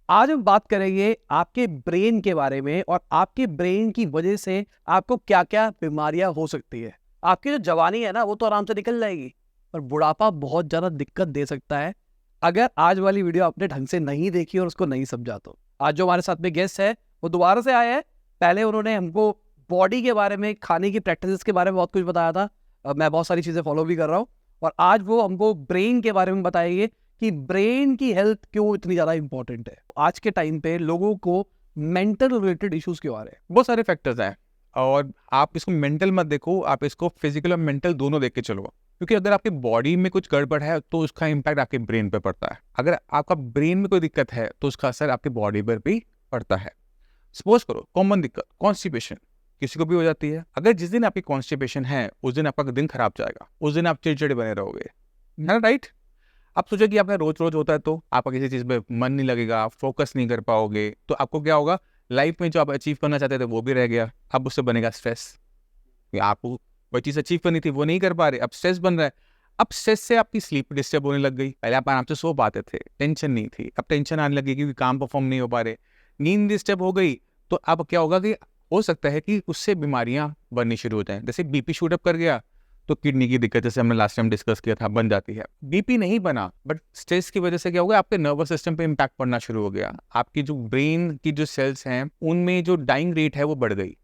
आज हम बात करेंगे आपके ब्रेन के बारे में और आपके ब्रेन की वजह से आपको क्या-क्या बीमारियां हो सकती है। आपकी जो जवानी है ना वो तो आराम से निकल जाएगी, पर बुढ़ापा बहुत ज़्यादा दिक्कत दे सकता है अगर आज वाली वीडियो आपने ढंग से नहीं देखी और उसको नहीं समझा तो। आज जो हमारे साथ में गेस्ट है वो दोबारा से आए हैं। पहले उन्होंने हमको बॉडी के बारे में, खाने की प्रैक्टिसेस के बारे में बहुत कुछ बताया था। मैं बहुत सारी चीज़ें फॉलो भी कर रहा हूँ और आज वो हमको ब्रेन के बारे में बताएंगे कि ब्रेन की हेल्थ क्यों इतनी ज़्यादा इंपॉर्टेंट है। आज के टाइम पे लोगों को मेंटल रिलेटेड इश्यूज क्यों आ रहे हैं? बहुत सारे फैक्टर्स हैं और आप इसको मेंटल मत देखो, आप इसको फिजिकल और मेंटल दोनों देख के चलो। क्योंकि अगर आपकी बॉडी में कुछ गड़बड़ है तो उसका इम्पैक्ट आपके ब्रेन पे पड़ता है। अगर आपका ब्रेन में कोई दिक्कत है तो उसका असर आपकी बॉडी पर भी पड़ता है। सपोज करो कॉमन दिक्कत कॉन्स्टिपेशन किसी को भी हो जाती है। अगर जिस दिन आपकी कॉन्स्टिपेशन है उस दिन आपका दिन खराब जाएगा, उस दिन आप चिड़चिड़े बने रहोगे, है ना? राइट। आप सोचो कि आपका रोज रोज होता है तो आपका किसी चीज में मन नहीं लगेगा, फोकस नहीं कर पाओगे, तो आपको क्या होगा? लाइफ में जो आप अचीव करना चाहते थे वो भी रह गया। अब उससे बनेगा स्ट्रेस कि आपको वही चीज अचीव करनी थी वो नहीं कर पा रहे, अब स्ट्रेस बन रहा है। अब स्ट्रेस से आपकी स्लीप डिस्टर्ब होने लग गई। पहले आप आराम से सो पाते थे, टेंशन नहीं थी, अब टेंशन आने लगी क्योंकि काम परफॉर्म नहीं हो पा रहे, नींद डिस्टर्ब हो गई। तो अब क्या होगा कि हो सकता है कि उससे बीमारियां बननी शुरू हो जाएं। जैसे बीपी शूट अप कर गया तो किडनी की दिक्कत, जैसे हमने लास्ट टाइम डिस्कस किया था, बन जाती है। बीपी नहीं बना बट स्ट्रेस की वजह से क्या होगा, आपके नर्वस सिस्टम पे इम्पैक्ट पड़ना शुरू हो गया। आपकी जो ब्रेन की जो सेल्स हैं उनमें जो डाइंग रेट है वो बढ़ गई।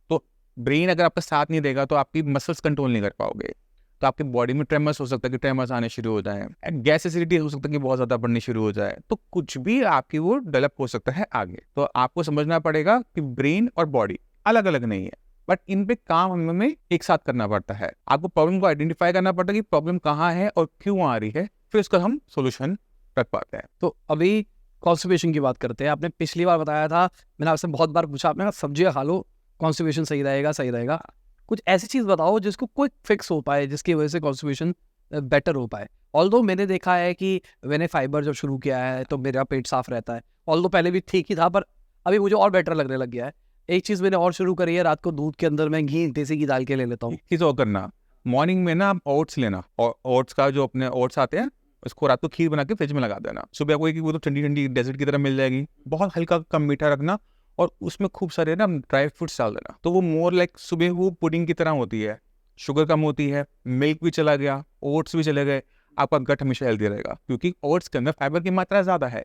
तो ब्रेन अगर आपका साथ नहीं देगा तो आपकी मसल्स कंट्रोल नहीं कर पाओगे, तो आपकी बॉडी में ट्रेमर्स हो सकता है कि ट्रेमर्स आने शुरू हो जाए, गैस एसिडिटी हो सकता है कि बहुत ज्यादा बढ़नी शुरू हो जाए, तो कुछ भी आपकी वो डेवलप हो सकता है आगे। तो आपको समझना पड़ेगा कि ब्रेन और बॉडी अलग अलग नहीं है, बट इन पे काम हमें एक साथ करना पड़ता है। आपको प्रॉब्लम को आइडेंटिफाई करना पड़ता है कि प्रॉब्लम कहाँ है और क्यों आ रही है, फिर उसका हम सोल्यूशन रख पाते हैं। तो अभी कॉन्स्टिपेशन की बात करते हैं। आपने पिछली बार बताया था, मैंने आपसे बहुत बार पूछा, आपने कहा सब्जियां खा लो, कॉन्स्टिपेशन सही रहेगा सही रहेगा। कुछ ऐसी चीज़ बताओ जिसको क्विक फिक्स हो पाए, जिसकी वजह से कॉन्स्टिपेशन बेटर हो पाए। ऑल्दो मैंने देखा है कि मैंने फाइबर जब शुरू किया है तो मेरा पेट साफ रहता है। ऑल्दो पहले भी ठीक ही था, पर अभी मुझे और बेटर लगने लग गया है। एक चीज़ मैंने और शुरू करी है, रात को दूध के अंदर मैं घी, देसी घी डाल के ले लेता हूँ। चीज और करना, मॉर्निंग में ना आप ओट्स लेना, और ओट्स का जो अपने ओट्स आते हैं उसको रात को खीर बना के फ्रिज में लगा देना। सुबह आपको वो तो ठंडी ठंडी डेजर्ट की तरह मिल जाएगी। बहुत हल्का कम मीठा रखना और उसमें खूब सारे ना ड्राई फ्रूट्स डाल देना, तो वो मोर लाइक सुबह वो पुडिंग की तरह होती है। शुगर कम होती है, मिल्क भी चला गया, ओट्स भी चले गए, आपका गट हमेशा हेल्दी रहेगा क्योंकि ओट्स के अंदर फाइबर की मात्रा ज़्यादा है।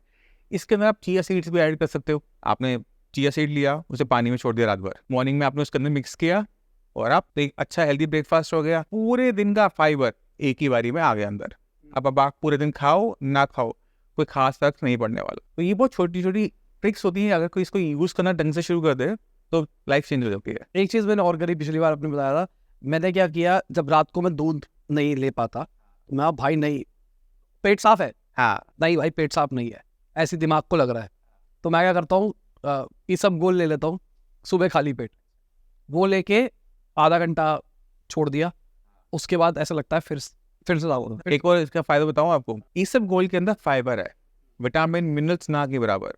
इसके अंदर आप चिया सीड्स भी ऐड कर सकते हो। आपने चिया सीड लिया, उसे पानी में छोड़ दिया रात भर, मॉर्निंग में आपने उसके अंदर मिक्स किया और आप एक अच्छा हेल्दी ब्रेकफास्ट हो गया। पूरे दिन का फाइबर एक ही बारी में आ गया अंदर। अब आप पूरे दिन खाओ ना खाओ, कोई खास फर्क नहीं पड़ने वाला। तो ये बहुत छोटी छोटी ट्रिक्स होती हैं, अगर कोई इसको यूज करना ढंग से शुरू कर दे तो लाइफ चेंज हो जाती है। एक चीज़ मैंने और करी, पिछली बार आपने बताया था, मैंने क्या किया, जब रात को मैं दूध नहीं ले पाता तो मैं, भाई नहीं, पेट साफ है, हाँ, नहीं भाई पेट साफ नहीं है, ऐसे दिमाग को लग रहा है, तो मैं क्या करता हूँ, ये सब गोल ले लेता हूँ सुबह खाली पेट। वो लेके आधा घंटा छोड़ दिया, उसके बाद ऐसा लगता है फिर से लागू। एक और इसका फायदा बताऊं आपको, ईसब गोल के अंदर फाइबर है, विटामिन मिनरल्स ना के बराबर।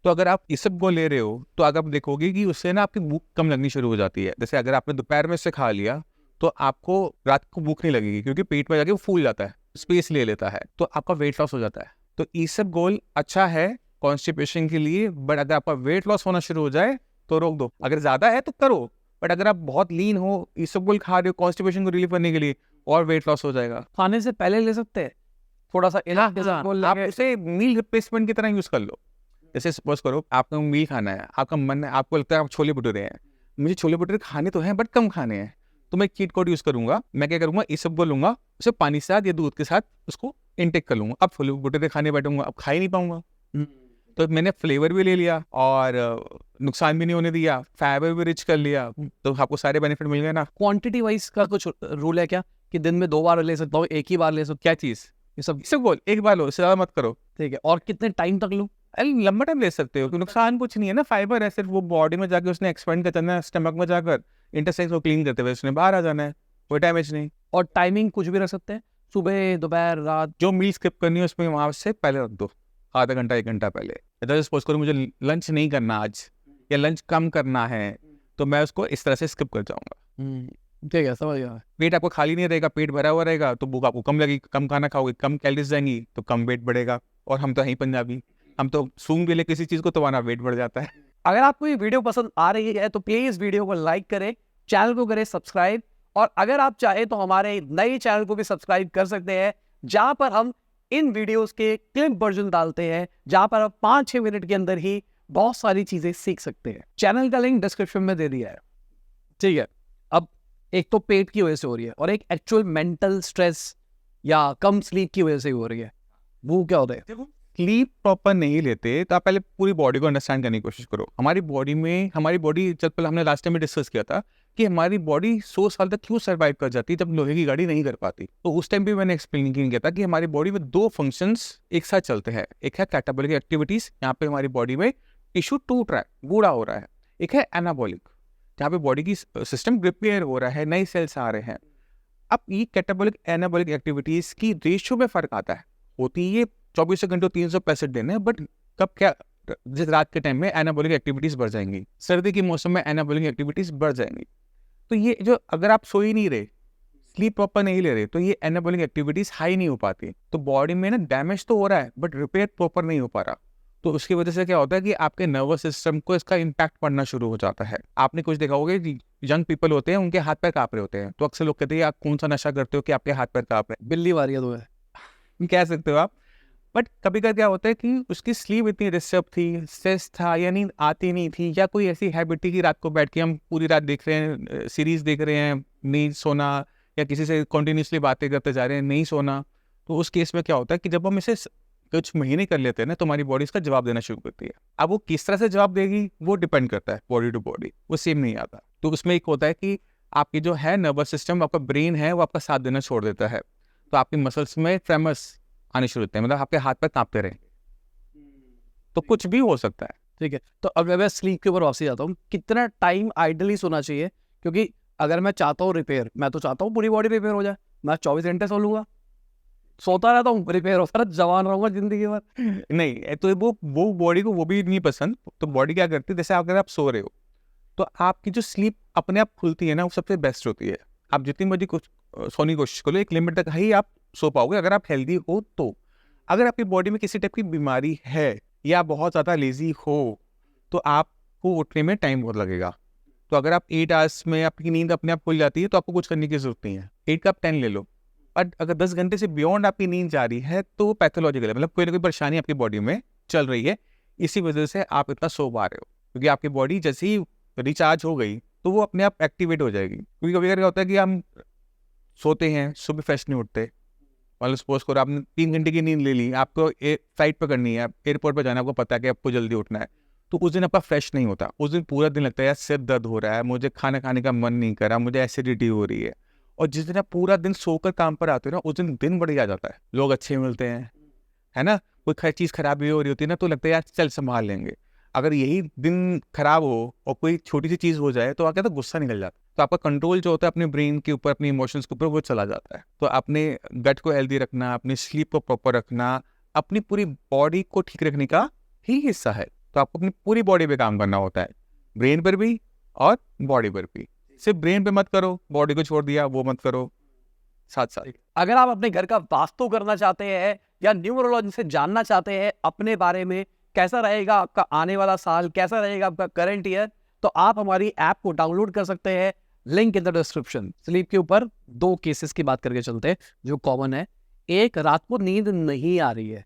तो अगर आप ईसब गोल ले रहे हो तो अगर आप देखोगे कि उससे ना आपकी भूख कम लगनी शुरू हो जाती है। जैसे अगर आपने दोपहर में से खा लिया तो आपको रात को भूख नहीं लगेगी क्योंकि पेट में जाके वो फूल जाता है, स्पेस ले लेता है, तो आपका वेट लॉस हो जाता है। तो ईसब गोल अच्छा है कॉन्स्टिपेशन के लिए, बट अगर आपका वेट लॉस होना शुरू हो जाए तो रोक दो। अगर ज्यादा है तो करो, बट अगर आप बहुत लीन हो, ईसबगोल खा रहे हो कॉन्स्टिपेशन को रिलीव करने के लिए, और वेट लॉस हो जाएगा। खाने से पहले ले सकते हैं थोड़ा सा इलाज, आप उसे मील रिप्लेसमेंट की तरह यूज कर लो। जैसे सपोज करो आपको मील खाना है, आपका मन है, आपको लगता है आप छोले भटूरे हैं, मुझे छोले भटूरे खाने तो हैं बट कम खाने हैं, तो मैं चीट कोड यूज करूंगा। मैं क्या करूंगा, ईसबगोल लूंगा, उसे पानी के साथ या दूध के साथ उसको इनटेक कर लूंगा। अब छोले भटूरे खाने बैठूंगा, अब खा ही नहीं पाऊंगा। तो मैंने फ्लेवर भी ले लिया और नुकसान भी नहीं होने दिया, फाइबर भी रिच कर लिया, तो आपको सारे बेनिफिट मिल गए ना। क्वांटिटी वाइज का कुछ रूल है क्या, कि दिन में 2 बार ले सकता हूँ, एक ही बार ले सकता हूँ? क्या चीज? ये सब ईसबगोल एक बार लो, इससे ज्यादा मत करो। ठीक है। और कितने टाइम तक लूँ? अरे लंबा टाइम ले सकते हो, नुकसान कुछ नहीं है ना। फाइबर है, सिर्फ वो बॉडी में जाके उसने एक्सपेंड करना है, स्टमक में जाकर इंटरसेक्स को क्लीन करते हुए उसने बाहर आ जाना है, कोई डैमेज नहीं। और टाइमिंग कुछ भी रख सकते हैं, सुबह दोपहर रात? जो मील स्किप करनी है उसमें वहां से पहले रख दो, आधा घंटा एक घंटा पहले। जैसे सपोज करो मुझे लंच नहीं करना आज, या लंच कम करना है, तो मैं उसको इस तरह से स्किप कर जाऊंगा। ठीक है, समझ गया। पेट आपको खाली नहीं रहेगा, पेट भरा हुआ रहेगा तो भूख आपको कम लगेगी, कम खाना खाओगे, कम कैलोरीज जाएंगी तो कम वेट बढ़ेगा। और हम तो हैं ही पंजाबी, हम तो सूंघ भी ले किसी चीज को तो हमारा वेट बढ़ जाता है। अगर आपको ये वीडियो पसंद आ रही है तो प्लीज वीडियो को लाइक करें, चैनल को करें सब्सक्राइब, और अगर आप चाहे तो हमारे नए चैनल को भी सब्सक्राइब कर सकते हैं, जहां पर हम इन वीडियोस के क्लिप वर्जन डालते हैं, जहां पर आप 5-6 मिनट के अंदर ही बहुत सारी चीजें सीख सकते हैं। चैनल का लिंक डिस्क्रिप्शन में दे दिया है, ठीक है। अब एक तो पेट की वजह से हो रही है, और एक एक्चुअल मेंटल स्ट्रेस या कम स्लीप की वजह से हो रही है। वो क्या होता है? देखो, स्लीप प्रॉपर नहीं लेते तो आप पहले पूरी बॉडी को अंडरस्टैंड करने की कोशिश करो। हमारी बॉडी जब पहले हमने लास्ट टाइम में डिस्कस किया था कि हमारी बॉडी 100 साल तक क्यों सर्वाइव कर जाती है जब लोहे की गाड़ी नहीं कर पाती। तो उस टाइम भी मैंने एक्सप्लेन किया था कि हमारी बॉडी में 2 फंक्शंस एक साथ चलते हैं। एक है कैटाबॉलिक एक्टिविटीज, यहाँ पे हमारी बॉडी में टिश्यू टूट रहा है, बूढ़ा हो रहा है। एक है एनाबॉलिक, जहाँ पे बॉडी की सिस्टम रिपेयर हो रहा है, नए सेल्स आ रहे हैं। अब ये कैटाबॉलिक एनाबॉलिक एक्टिविटीज की रेशियो में फर्क आता है। होती ये 24 घंटे 365 दिन है, बट कब क्या, जिस रात के टाइम में एनाबॉलिक एक्टिविटीज बढ़ जाएंगी, सर्दी के मौसम में एनाबॉलिक एक्टिविटीज बढ़ जाएंगी। तो ये जो अगर आप सो ही नहीं रहे, स्लीप प्रॉपर नहीं ले रहे, तो ये एनाबॉलिक एक्टिविटीज हाई नहीं हो पाती। तो बॉडी में ना डैमेज तो हो रहा है बट रिपेयर प्रॉपर नहीं हो पा रहा। तो उसकी वजह से क्या होता है कि आपके नर्वस सिस्टम को इसका इम्पैक्ट पड़ना शुरू हो जाता है। आपने कुछ देखा होगा कि यंग पीपल होते हैं, उनके हाथ पैर कांप रहे होते हैं, तो अक्सर लोग कहते हैं आप कौन सा नशा करते हो कि आपके हाथ पैर कांप रहे बिल्ली वारिया तो है, हैं, कह सकते हो आप। बट कभी कभी क्या होता है कि उसकी स्लीप इतनी डिस्टर्ब थी, स्ट्रेस था, या नींद आती नहीं थी, या कोई ऐसी हैबिट थी कि रात को बैठ के हम पूरी रात देख रहे हैं, सीरीज देख रहे हैं, नहीं सोना, या किसी से कंटिन्यूसली बातें करते जा रहे हैं, नहीं सोना। तो उस केस में क्या होता है कि जब हम इसे कुछ महीने कर लेते हैं ना, तो हमारी बॉडी इसका जवाब देना शुरू करती है। अब वो किस तरह से जवाब देगी वो डिपेंड करता है, बॉडी टू बॉडी वो सेम नहीं आता। तो उसमें एक होता है कि आपकी जो है नर्वस सिस्टम, आपका ब्रेन है, वो आपका साथ देना छोड़ देता है। तो आपकी मसल्स में ट्रेमर्स आने शुरू होते हैं, मतलब आपके हाथ पैर कांपते रहे। तो कुछ भी हो सकता है। ठीक है। तो अब मैं स्लीप के ऊपर वापस जाता हूँ, कितना टाइम आइडली सोना चाहिए? क्योंकि अगर मैं चाहता हूँ रिपेयर, मैं तो चाहता हूँ पूरी बॉडी रिपेयर हो जाए, मैं 24 घंटे सो लूंगा, सोता रहता हूँ, रिपेयर होता रहता, जवान रहूंगा जिंदगी भर। नहीं, तो वो बॉडी को वो भी नहीं पसंद। तो बॉडी क्या करती है, जैसे अगर आप सो रहे हो तो आपकी जो स्लीप अपने आप खुलती है ना, वो सबसे बेस्ट होती है। आप जितनी मर्जी कुछ सोने की कोशिश करो, एक लिमिट तक ही आप सो पाओगे अगर आप हेल्दी हो। तो अगर आपकी बॉडी में किसी टाइप की बीमारी है या बहुत ज़्यादा लेजी हो तो आपको उठने में टाइम बहुत लगेगा। तो अगर आप 8 आवर्स में आपकी नींद अपने आप खुल जाती है तो आपको कुछ करने की जरूरत नहीं है, 8 का आप 10 ले लो। बट अगर 10 घंटे से बियॉन्ड आपकी नींद जा रही है तो वो पैथोलॉजिकल है, मतलब कोई ना कोई परेशानी आपकी बॉडी में चल रही है, इसी वजह से आप इतना सो पा रहे हो। क्योंकि आपकी बॉडी जैसे ही रिचार्ज हो गई तो वो अपने आप एक्टिवेट हो जाएगी। क्योंकि कभी कभी क्या होता है कि हम सोते हैं, सुबह फ्रेश नहीं उठते। मतलब सपोज करो आपने 3 घंटे की नींद ले ली, आपको फ्लाइट पकड़नी है, एयरपोर्ट पर जाना, आपको पता है कि आपको जल्दी उठना है, तो उस दिन आपका फ्रेश नहीं होता। उस दिन पूरा दिन लगता है यार सिर दर्द हो रहा है, मुझे खाना खाने का मन नहीं कर रहा, मुझे एसिडिटी हो रही है। और जिस दिन आप पूरा दिन सोकर काम पर आते हो ना, उस दिन बढ़िया जाता है, लोग अच्छे मिलते हैं, है ना। कोई चीज़ खराब भी हो रही होती है ना, तो लगता है यार चल संभाल लेंगे। अगर यही दिन खराब हो और कोई छोटी सी चीज़ हो जाए तो क्या तो गुस्सा निकल जाता है। तो आपका कंट्रोल जो होता है अपने ब्रेन के ऊपर, अपने इमोशंस के ऊपर, वो चला जाता है। तो अपने गट को हेल्दी रखना, अपनी स्लीप को प्रॉपर रखना, अपनी पूरी बॉडी को ठीक रखने का ही हिस्सा है। तो आपको अपनी पूरी बॉडी पे काम करना होता है, ब्रेन पर भी और बॉडी पर भी। सिर्फ ब्रेन पे मत करो, बॉडी को छोड़ दिया वो मत करो, साथ साथ। अगर आप अपने घर का वास्तु करना चाहते हैं या न्यूमरोलॉजी से जानना चाहते हैं अपने बारे में, कैसा रहेगा आपका आने वाला साल, कैसा रहेगा आपका करंट ईयर, तो आप हमारी ऐप को डाउनलोड कर सकते हैं, link in the description. Sleep के ऊपर 2 केसेस की बात करके चलते हैं जो कॉमन है। एक, रात को नींद नहीं आ रही है,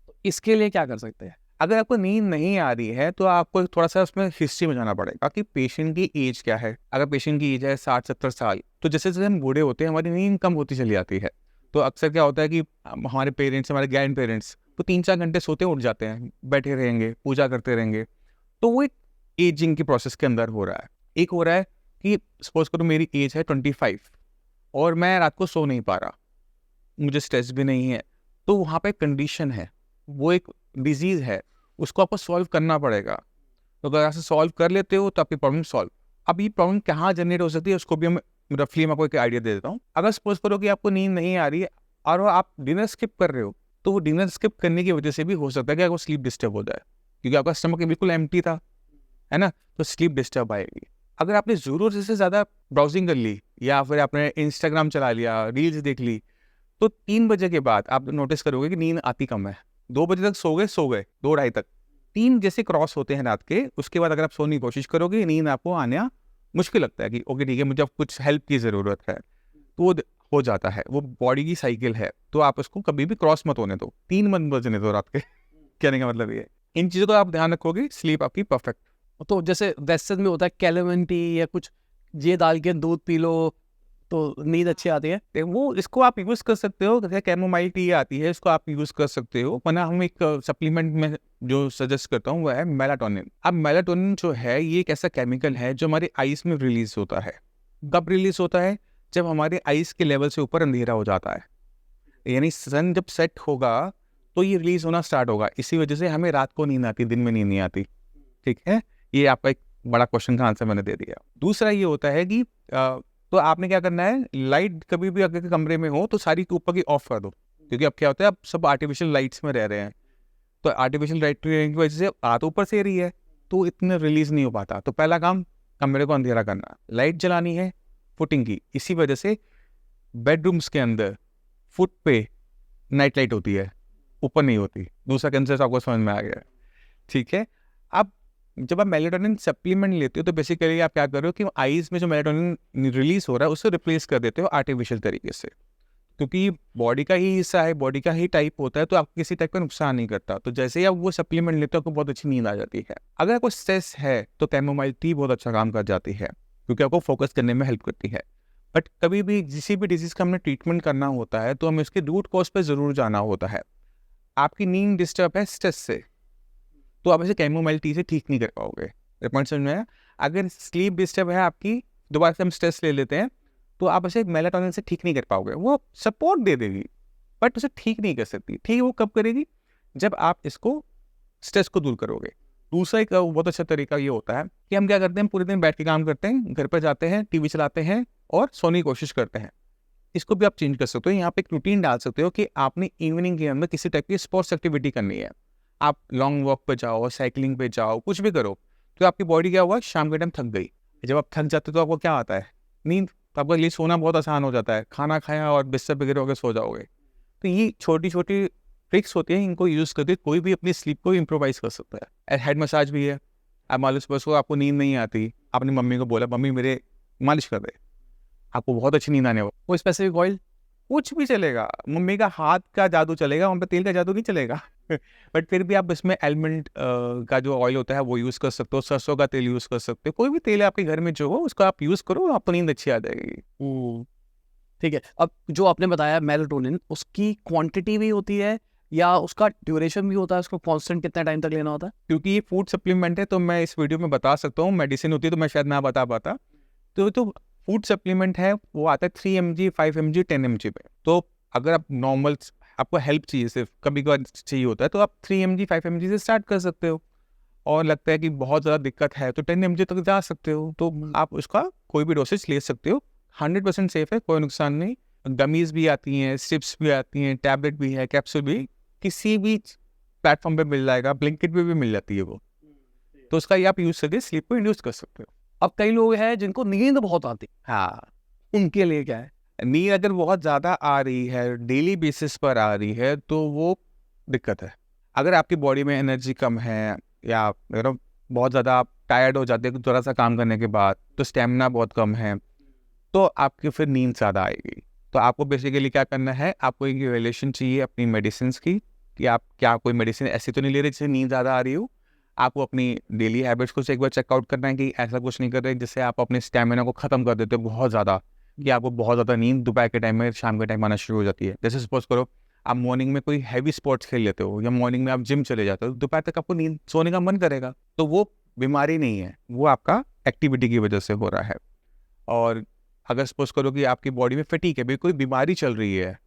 तो इसके लिए क्या कर सकते हैं? अगर आपको नींद नहीं आ रही है तो आपको थोड़ा सा उसमें हिस्ट्री में जाना पड़ेगा कि पेशेंट की एज क्या है। अगर पेशेंट की एज है 60-70 साल, तो जैसे जैसे हम बूढ़े होते हैं हमारी नींद कम होती चली जाती है। तो अक्सर क्या होता है कि हमारे पेरेंट्स, हमारे ग्रैंड पेरेंट्स तो 3-4 घंटे सोते उठ जाते हैं, बैठे रहेंगे, पूजा करते रहेंगे। तो वो एक एजिंग की प्रोसेस के अंदर हो रहा है। एक हो रहा है कि सपोज करो मेरी एज है 25 और मैं रात को सो नहीं पा रहा, मुझे स्ट्रेस भी नहीं है, तो वहाँ पे कंडीशन है, वो एक डिजीज़ है, उसको आपको सॉल्व करना पड़ेगा। तो अगर आप सॉल्व कर लेते हो तो आपकी प्रॉब्लम सॉल्व। अब ये प्रॉब्लम कहाँ जनरेट हो सकती है उसको भी हम रफली मैं आपको एक आइडिया दे देता हूँ। अगर सपोज करो कि आपको नींद नहीं आ रही है और आप डिनर स्किप कर रहे हो, तो वो डिनर स्किप करने की वजह से भी हो सकता है कि आपको स्लीप डिस्टर्ब हो जाए, क्योंकि आपका स्टमक बिल्कुल एम्प्टी था, है ना, तो स्लीप डिस्टर्ब आएगी। अगर आपने ज़रूरत से ज़्यादा ब्राउजिंग कर ली या फिर आपने इंस्टाग्राम चला लिया, रील्स देख ली, तो 3 बजे के बाद आप नोटिस करोगे कि नींद आती कम है, 2 बजे तक सो गए 2 ढाई तक, 3 जैसे क्रॉस होते हैं रात के, उसके बाद अगर आप सोने की कोशिश करोगे, नींद आपको आना मुश्किल लगता है कि ओके ठीक है मुझे अब कुछ हेल्प की ज़रूरत है, तो वो हो जाता है, वो बॉडी की साइकिल है, तो आप उसको कभी भी क्रॉस मत होने दो, 3 मत बजने दो रात के। कहने का मतलब ये है, इन चीज़ों का आप ध्यान रखोगे, स्लीप आपकी परफेक्ट। तो जैसे वेस्टर्न में होता है कैलेमन टी या कुछ ये डाल के दूध पी लो तो नींद अच्छी आती है। ते वो इसको आप यूज़ कर सकते हो, जैसे कैमोमाइल टी आती है, इसको आप यूज़ कर सकते हो, वरना हम एक सप्लीमेंट में जो सजेस्ट करता हूँ वो है मेलाटोनिन। अब मेलाटोनिन जो है ये एक ऐसा केमिकल है जो हमारे आइज़ में रिलीज होता है। कब रिलीज होता है? जब हमारे आइज़ के लेवल से ऊपर अंधेरा हो जाता है, यानी सन जब सेट होगा तो ये रिलीज होना स्टार्ट होगा, इसी वजह से हमें रात को नींद आती, दिन में नींद नहीं आती। ठीक है, ये आपका एक बड़ा क्वेश्चन का आंसर मैंने दे दिया। दूसरा ये होता है कि तो आपने क्या करना है, लाइट कभी भी अगर कमरे में हो तो सारी ऊपर की ऑफ कर दो, क्योंकि अब क्या होता है अब सब आर्टिफिशियल लाइट्स में रह रहे हैं, तो आर्टिफिशियल लाइट की वजह से रात ऊपर से रही है तो इतने रिलीज नहीं हो पाता। तो पहला काम कमरे को अंधेरा करना, लाइट जलानी है फुटिंग की, इसी वजह से बेडरूम्स के अंदर फुट पे नाइट लाइट होती है, ऊपर नहीं होती। दूसरा कंसेप्ट आपको समझ में आ गया, ठीक है। अब जब आप मेलाटोनिन सप्लीमेंट लेते हो तो बेसिकली आप क्या कर रहे हो कि आईज में जो मेलाटोनिन रिलीज हो रहा है उससे रिप्लेस कर देते हो आर्टिफिशियल तरीके से, क्योंकि बॉडी का ही हिस्सा है, बॉडी का ही टाइप होता है, तो आपको किसी टाइप का नुकसान नहीं करता। तो जैसे ही आप वो सप्लीमेंट लेते हो आपको बहुत अच्छी नींद आ जाती है। अगर आपको स्ट्रेस है तो कैमोमाइल टी बहुत अच्छा काम कर जाती है, क्योंकि आपको फोकस करने में हेल्प करती है। बट कभी भी किसी भी डिजीज का हमने ट्रीटमेंट करना होता है तो हमें उसके रूट कॉज पर जरूर जाना होता है। आपकी नींद डिस्टर्ब है स्ट्रेस से, तो आप इसे कैमोमाइल टी से ठीक नहीं कर पाओगे। पॉइंट समझ में आया? अगर स्लीप डिस्टर्ब है आपकी, दोबारा से हम स्ट्रेस ले लेते हैं, तो आप इसे मेलाटोनिन से ठीक नहीं कर पाओगे। वो सपोर्ट दे देगी बट उसे ठीक नहीं कर सकती। ठीक, वो कब करेगी? जब आप इसको स्ट्रेस को दूर करोगे। दूसरा एक बहुत अच्छा तरीका ये होता है कि हम क्या करते हैं, पूरे दिन बैठ के काम करते हैं, घर पर जाते हैं, टीवी चलाते हैं और सोने की कोशिश करते हैं। इसको भी आप चेंज कर सकते हो। यहाँ पे एक रूटीन डाल सकते हो कि आपने इवनिंग के अंदर किसी टाइप की स्पोर्ट्स एक्टिविटी करनी है। आप लॉन्ग वॉक पे जाओ, साइकिलिंग पे जाओ, कुछ भी करो, तो आपकी बॉडी क्या हुआ, शाम के टाइम थक गई। जब आप थक जाते हो तो आपको क्या आता है, नींद। तो आपके लिए सोना बहुत आसान हो जाता है, खाना खाया और बिस्तर पे गिरे होकर सो जाओगे। तो ये छोटी छोटी ट्रिक्स होती हैं, इनको यूज़ करके कोई भी अपनी स्लीप को इम्प्रोवाइज कर सकता है। हेड मसाज भी है। आप मान लो सुबह को आपको नींद नहीं आती, आपने मम्मी को बोला मम्मी मेरे मालिश कर दे, आपको बहुत अच्छी नींद आने वाली। कोई स्पेसिफिक ऑयल? कुछ भी चलेगा, मम्मी का हाथ का जादू चलेगा, वहाँ पे तेल का जादू नहीं चलेगा। बट फिर भी आप इसमें एलमंड का जो ऑयल होता है वो यूज़ कर सकते हो, सरसों का तेल यूज़ कर सकते हो, कोई भी तेल आपके घर में जो हो उसको आप यूज़ करो, आपको नींद अच्छी आ जाएगी। ठीक है। अब जो आपने बताया मेलाटोनिन, उसकी क्वांटिटी भी होती है या उसका ड्यूरेशन भी होता है, उसको कांस्टेंट कितना टाइम तक लेना होता है? क्योंकि ये फूड सप्लीमेंट है तो मैं इस वीडियो में बता सकता हूँ, मेडिसिन होती है तो मैं शायद ना बता पाता। तो फूड सप्लीमेंट है वो आता है 3 mg, 5 mg, 10 mg पे। तो अगर आप नॉर्मल आपको हेल्प चाहिए, सिर्फ कभी कभार चाहिए होता है, तो आप 3 mg, 5 mg से स्टार्ट कर सकते हो। और लगता है कि बहुत ज़्यादा दिक्कत है तो 10 mg तक जा सकते हो। तो आप उसका कोई भी डोसेज ले सकते हो, 100% सेफ है, कोई नुकसान नहीं। गमीज भी आती हैं, स्ट्रिप्स भी आती हैं, टैबलेट भी है, कैप्सूल भी, किसी भी प्लेटफॉर्म पे मिल जाएगा, ब्लिंकिट पे भी मिल जाती है वो। तो उसका ये आप यूज़ करके स्लीप को इंड्यूस कर सकते हो। अब कई लोग हैं जिनको नींद बहुत आती है, हाँ, उनके लिए क्या है? नींद अगर बहुत ज़्यादा आ रही है, डेली बेसिस पर आ रही है, तो वो दिक्कत है। अगर आपकी बॉडी में एनर्जी कम है या अगर बहुत ज़्यादा आप टायर्ड हो जाते हैं थोड़ा सा काम करने के बाद, तो स्टेमिना बहुत कम है, तो आपकी फिर नींद ज़्यादा आएगी। तो आपको बेसिकली क्या करना है, आपको एक इवैल्यूएशन चाहिए अपनी मेडिसिन की, कि आप क्या कोई मेडिसिन ऐसी तो नहीं ले रहे जिससे नींद ज़्यादा आ रही हो। आपको अपनी डेली हैबिट्स को एक बार चेकआउट करना है कि ऐसा कुछ नहीं कर रहे जिससे आप अपने स्टेमिना को ख़त्म कर देते हो बहुत ज़्यादा, कि आपको बहुत ज़्यादा नींद दोपहर के टाइम में, शाम के टाइम आना शुरू हो जाती है। जैसे सपोज करो आप मॉर्निंग में कोई हैवी स्पोर्ट्स खेल लेते हो या मॉर्निंग में आप जिम चले जाते हो, दोपहर तक आपको नींद सोने का मन करेगा। तो वो बीमारी नहीं है, वो आपका एक्टिविटी की वजह से हो रहा है। और अगर सपोज करो कि आपकी बॉडी में फटीग है, कोई बीमारी चल रही है,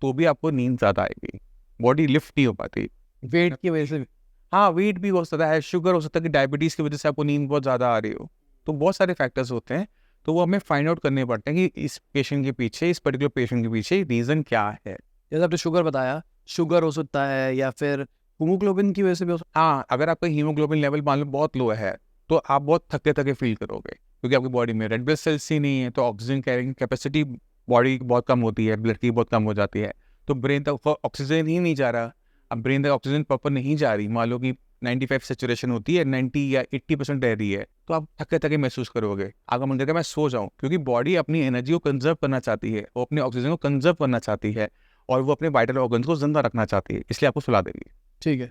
तो भी आपको नींद ज़्यादा आएगी, बॉडी लिफ्ट नहीं हो पाती। वेट की वजह से? हाँ, वेट भी हो सकता है, शुगर हो सकता है, कि डायबिटीज़ की वजह से आपको नींद बहुत ज़्यादा आ रही हो। तो बहुत सारे फैक्टर्स होते हैं, तो वो हमें फाइंड आउट करने पड़ते हैं कि इस पेशेंट के पीछे, इस पर्टिकुलर पेशेंट के पीछे रीज़न क्या है। जैसे आपने शुगर बताया, शुगर हो सकता है या फिर हीमोग्लोबिन की वजह से भी हो सकता हाँ, अगर आपका हीमोग्लोबिन लेवल मान लो बहुत लो है, तो आप बहुत थके थके फील करोगे, क्योंकि आपकी बॉडी में रेड ब्लड सेल्स ही नहीं है, तो ऑक्सीजन कैरिंग कैपेसिटी बॉडी की बहुत कम होती है, ब्लड की बहुत कम हो जाती है, तो ब्रेन तक ऑक्सीजन ही नहीं जा रहा। अब ब्रेन तक ऑक्सीजन प्रॉपर नहीं जा रही, मान लो कि 95 सेचुरेशन होती है, 90 या 80% रह रही है, तो आप थके थके महसूस करोगे, आपका मन करता है मैं सो जाऊं, क्योंकि बॉडी अपनी एनर्जी को कंजर्व करना चाहती है, वो अपने ऑक्सीजन को कंजर्व करना चाहती है और वो अपने वाइटल ऑर्गन्स को जिंदा रखना चाहती है, इसलिए आपको सुला देगी। ठीक है,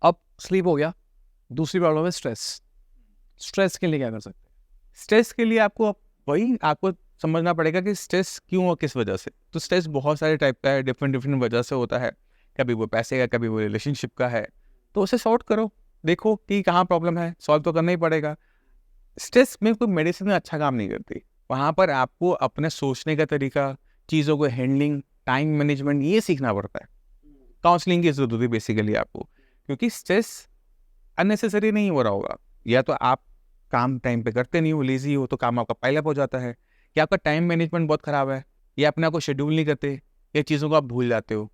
अब स्लीप हो गया। दूसरी प्रॉब्लम है स्ट्रेस। स्ट्रेस के लिए क्या कर सकते हैं? स्ट्रेस के लिए आपको समझना पड़ेगा कि स्ट्रेस क्यों और किस वजह से। तो स्ट्रेस बहुत सारे टाइप का है, डिफरेंट डिफरेंट वजह से होता है, कभी वो पैसे का, कभी वो रिलेशनशिप का है, तो उसे सॉर्ट करो, देखो कि कहाँ प्रॉब्लम है, सॉल्व तो करना ही पड़ेगा। स्ट्रेस में कोई मेडिसिन अच्छा काम नहीं करती, वहाँ पर आपको अपने सोचने का तरीका, चीज़ों को हैंडलिंग, टाइम मैनेजमेंट, ये सीखना पड़ता है। काउंसलिंग की जरूरत होती है बेसिकली आपको, क्योंकि स्ट्रेस अननेसेसरी नहीं हो रहा होगा, या तो आप काम टाइम पे करते नहीं हो, लेजी हो, तो काम आपका पाइल अप हो जाता है, या आपका टाइम मैनेजमेंट बहुत खराब है, या अपने आप को शेड्यूल नहीं करते, या चीज़ों को आप भूल जाते हो,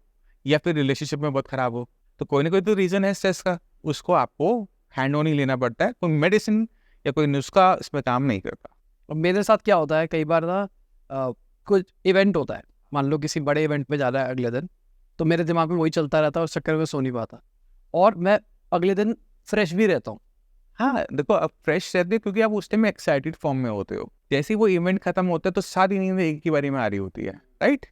या फिर रिलेशनशिप में बहुत खराब हो, तो कोई ना कोई तो रीज़न है स्ट्रेस का, उसको आपको हैंड ऑन ही लेना पड़ता है। कोई मेडिसिन या कोई नुस्खा इसमें काम नहीं करता। और मेरे साथ क्या होता है कई बार ना, कुछ इवेंट होता है, मान लो किसी बड़े इवेंट में जा रहा है अगले दिन, तो मेरे दिमाग में वही चलता रहता है, उस चक्कर में सो नहीं पाता, और मैं अगले दिन फ्रेश भी रहता हूँ। हाँ देखो, अब फ्रेश रहते हो क्योंकि आप उस टाइम में एक्साइटेड फॉर्म में होते हो, जैसे ही वो इवेंट खत्म होता है तो सारी नींद एक ही बारी में आ रही होती है, राइट।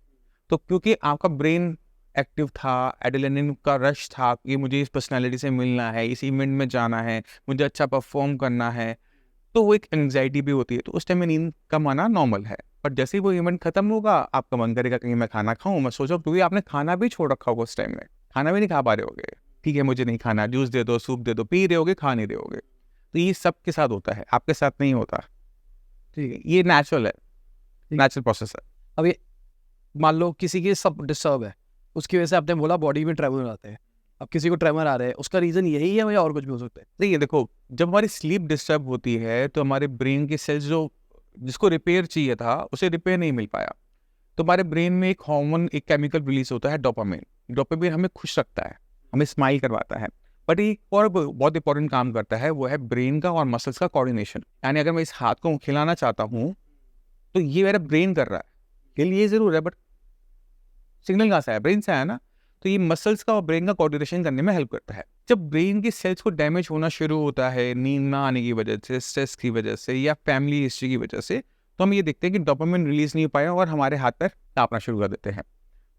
तो क्योंकि आपका ब्रेन एक्टिव था, एड्रेनलिन का रश था कि मुझे इस पर्सनालिटी से मिलना है, इस इवेंट में जाना है, मुझे अच्छा परफॉर्म करना है, तो वो एक एंग्जाइटी भी होती है, तो उस टाइम में नींद कम आना नॉर्मल है। पर जैसे ही वो इवेंट खत्म होगा, आपका मन करेगा कहीं मैं खाना खाऊं, मैं सोचो, क्योंकि आपने खाना भी छोड़ रखा होगा उस टाइम में, खाना भी नहीं खा पा रहे होगे, ठीक है मुझे नहीं खाना, जूस दे दो, सूप दे दो, पी रहे होगे, खा नहीं रहे होगे। तो ये सबके साथ होता है, आपके साथ नहीं होता, ठीक है, ये नेचुरल है, नेचुरल प्रोसेस है। अब ये मान लो किसी की सब डिस्टर्ब है, उसकी वजह से आपने बोला बॉडी में ट्रेमर आते हैं, अब किसी को ट्रेमर आ रहे हैं, उसका रीज़न यही है या और कुछ भी हो सकता है? देखिए देखो, जब हमारी स्लीप डिस्टर्ब होती है तो हमारे ब्रेन के सेल्स जो जिसको रिपेयर चाहिए था उसे रिपेयर नहीं मिल पाया, तो हमारे ब्रेन में एक हार्मोन, एक केमिकल रिलीज होता है डोपामिन। डोपामिन हमें खुश रखता है, हमें स्माइल करवाता है, बट एक और बहुत इंपॉर्टेंट काम करता है, वो है ब्रेन का और मसल्स का कोऑर्डिनेशन। यानी अगर मैं इस हाथ को खिलाना चाहता हूँ तो ये मेरा ब्रेन कर रहा है, हिल ये जरूर है बट सिग्नल कहाँ से आया, ब्रेन से आया ना, तो ये मसल्स का और ब्रेन का कोऑर्डिनेशन करने में हेल्प करता है। जब ब्रेन के सेल्स को डैमेज होना शुरू होता है नींद ना आने की वजह से, स्ट्रेस की वजह से, या फैमिली हिस्ट्री की वजह से, तो हम ये देखते हैं कि डोपामिन रिलीज नहीं हो पाया और हमारे हाथ पैर कांपना शुरू कर देते हैं,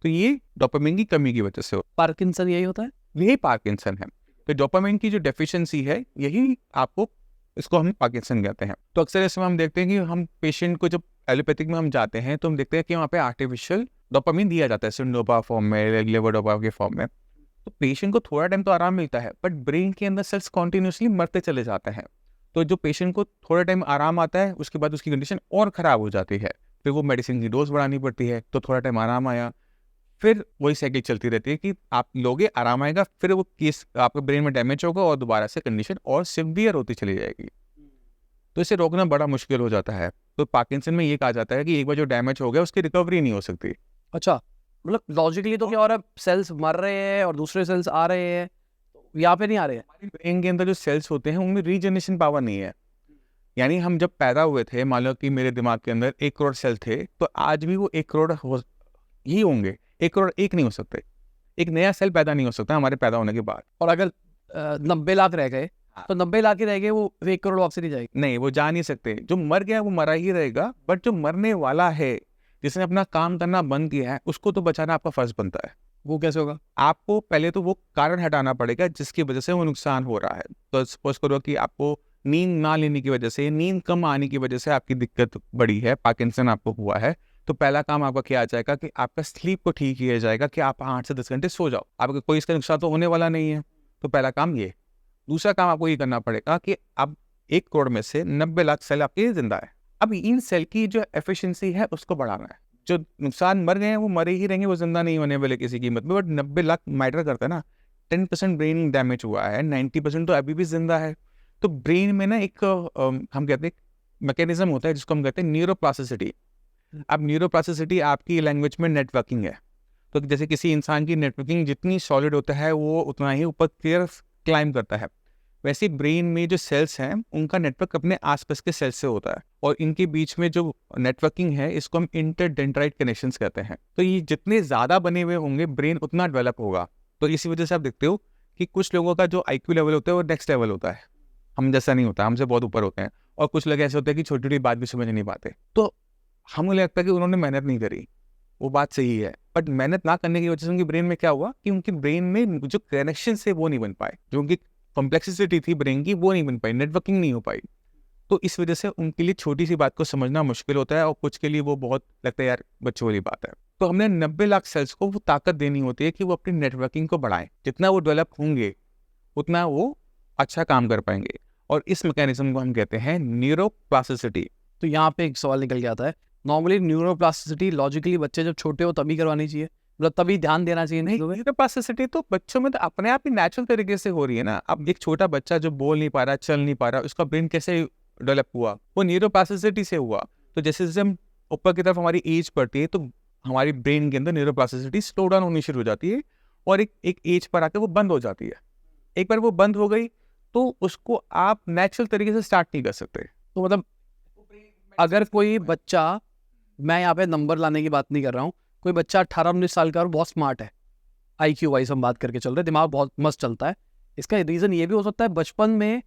तो ये डोपामिन की कमी की वजह से पार्किंसन यही होता है? यही पार्किंसन है। तो डोपामिन की जो डेफिशिएंसी है, यही आपको, इसको हम पार्किंसन कहते हैं। तो अक्सर ऐसे में हम देखते हैं कि हम पेशेंट को, जब एलोपैथिक में हम जाते हैं तो हम देखते हैं कि वहाँ पे आर्टिफिशियल डोपामिन दिया जाता है, सिंडोपा फॉर्म में, लेवोडोपा के फॉर्म में, तो पेशेंट को थोड़ा टाइम तो आराम मिलता है, बट ब्रेन के अंदर सेल्स कॉन्टिन्यूसली मरते चले जाते हैं। तो जो पेशेंट को थोड़ा टाइम आराम आता है, उसके बाद उसकी कंडीशन और ख़राब हो जाती है, फिर वो मेडिसिन की डोज बढ़ानी पड़ती है, तो थोड़ा टाइम आराम आया, फिर वही साइकिल चलती रहती है कि आप लोगे, आराम आएगा, फिर वो केस आपके ब्रेन में डैमेज होगा और दोबारा से कंडीशन और सिवियर होती चली जाएगी, तो इसे रोकना बड़ा मुश्किल हो जाता है। तो पार्किंसन में ये कहा जाता है कि एक बार जो डैमेज हो गया उसकी रिकवरी नहीं हो सकती। अच्छा, मतलब लॉजिकली तो क्या हो रहा है, सेल्स मर रहे हैं और दूसरे सेल्स आ रहे हैं, यहाँ पे नहीं आ रहे हैं। हमारे ब्रेन के अंदर जो सेल्स होते हैं उनमें रीजनरेशन पावर नहीं है। यानी हम जब पैदा हुए थे, मान लो कि मेरे दिमाग के अंदर 1 करोड़ सेल थे, तो आज भी वो 1 करोड़ ही होंगे, 1 करोड़ एक नहीं हो सकते, एक नया सेल पैदा नहीं हो सकता हमारे पैदा होने के बाद। और अगर 90 लाख रह गए, तो 90 लाख ही रह गए, वो 1 करोड़ वापस नहीं जाएगी? नहीं, वो जा नहीं सकते, जो मर गया वो मरा ही रहेगा, बट जो मरने वाला है, जिसने अपना काम करना बंद किया है, उसको तो बचाना आपका फर्ज बनता है। वो कैसे होगा? आपको पहले तो वो कारण हटाना पड़ेगा जिसकी वजह से वो नुकसान हो रहा है। तो सपोज करो कि आपको नींद ना लेने की वजह से, नींद कम आने की वजह से आपकी दिक्कत बड़ी है, पार्किंसन आपको हुआ है, तो पहला काम आपका क्या आ जाएगा कि आपका स्लीप को ठीक किया जाएगा कि आप 8 से 10 घंटे सो जाओ। आपको कोई इसका नुकसान तो होने वाला नहीं है, तो पहला काम ये। दूसरा काम आपको ये करना पड़ेगा कि अब 1 करोड़ में से 90 लाख सेल आपके जिंदा है, अब इन सेल की जो एफिशिएंसी है उसको बढ़ाना है। जो नुकसान मर गए हैं वो मरे ही रहेंगे, वो जिंदा नहीं होने वाले किसी कीमत में, बट 90 लाख मैटर करता है ना। 10% ब्रेन डैमेज हुआ है, 90% तो अभी भी जिंदा है। तो ब्रेन में ना एक हम कहते हैं मैकेनिज्म होता है जिसको हम कहते हैं न्यूरोप्लास्टिसिटी। अब न्यूरोप्लास्टिसिटी आपकी लैंग्वेज में नेटवर्किंग है। तो जैसे किसी इंसान की नेटवर्किंग जितनी सॉलिड होता है वो उतना ही ऊपर क्लाइम करता है, वैसे ब्रेन में जो सेल्स हैं उनका नेटवर्क अपने आसपास के सेल्स से होता है, और इनके बीच में जो नेटवर्किंग है इसको हम इंटरडेंड्राइट कनेक्शंस कहते हैं। तो ये जितने ज़्यादा बने हुए होंगे ब्रेन उतना डेवलप होगा। तो इसी वजह से आप देखते हो कि कुछ लोगों का जो IQ लेवल होता है वो नेक्स्ट लेवल होता है, हम जैसा नहीं होता, हमसे बहुत ऊपर होते हैं। और कुछ लोग ऐसे होते हैं कि छोटी छोटी बात भी समझ नहीं पाते। तो हमें लगता है कि उन्होंने मेहनत नहीं करी, वो बात सही है, बट मेहनत ना करने की वजह से उनके ब्रेन में क्या हुआ कि उनके ब्रेन में जो कनेक्शन है वो नहीं बन पाए, जो उनकी कॉम्प्लेक्सिटी थी ब्रेन की वो नहीं बन पाई, नेटवर्किंग नहीं हो पाई। तो इस वजह से उनके लिए छोटी सी बात को समझना मुश्किल होता है, और कुछ के लिए वो बहुत लगता है यार बच्चों वाली बात है। तो हमने 90 लाख सेल्स को वो ताकत देनी होती है कि वो अपनी नेटवर्किंग को बढ़ाएं। जितना वो डेवलप होंगे उतना वो अच्छा काम कर पाएंगे, और इस मैकेनिज्म को हम कहते हैं न्यूरोप्लास्टिसिटी। तो यहाँ पे एक सवाल निकल के आता है, नॉर्मली न्यूरोप्लास्टिसिटी लॉजिकली बच्चे जब छोटे हो तभी करवानी चाहिए, मतलब तभी ध्यान देना चाहिए नहीं, न्यूरोप्लास्टिसिटी तो बच्चों में तो अपने आप ही नेचुरल तरीके से हो रही है ना। अब एक छोटा बच्चा जो बोल नहीं पा रहा, चल नहीं पा रहा, उसका ब्रेन कैसे डेवलप हुआ? वो न्यूरोप्लास्टिसिटी से हुआ। तो जैसे जैसे हम ऊपर की तरफ हमारी एज बढ़ती है तो हमारी ब्रेन के अंदर न्यूरोप्लास्टिसिटी स्लो डाउन होनी शुरू हो जाती है, और एक एज पर आकर वो बंद हो जाती है। एक बार वो बंद हो गई तो उसको आप नेचुरल तरीके से स्टार्ट नहीं कर सकते। तो मतलब अगर कोई बच्चा, मैं यहाँ पे नंबर लाने की बात नहीं कर रहा हूँ, कोई बच्चा 18-19 साल का और बहुत स्मार्ट है, IQ वाइज हम बात करके चल रहे, दिमाग बहुत मस्त चलता है, इसका रीज़न ये भी हो सकता है बचपन में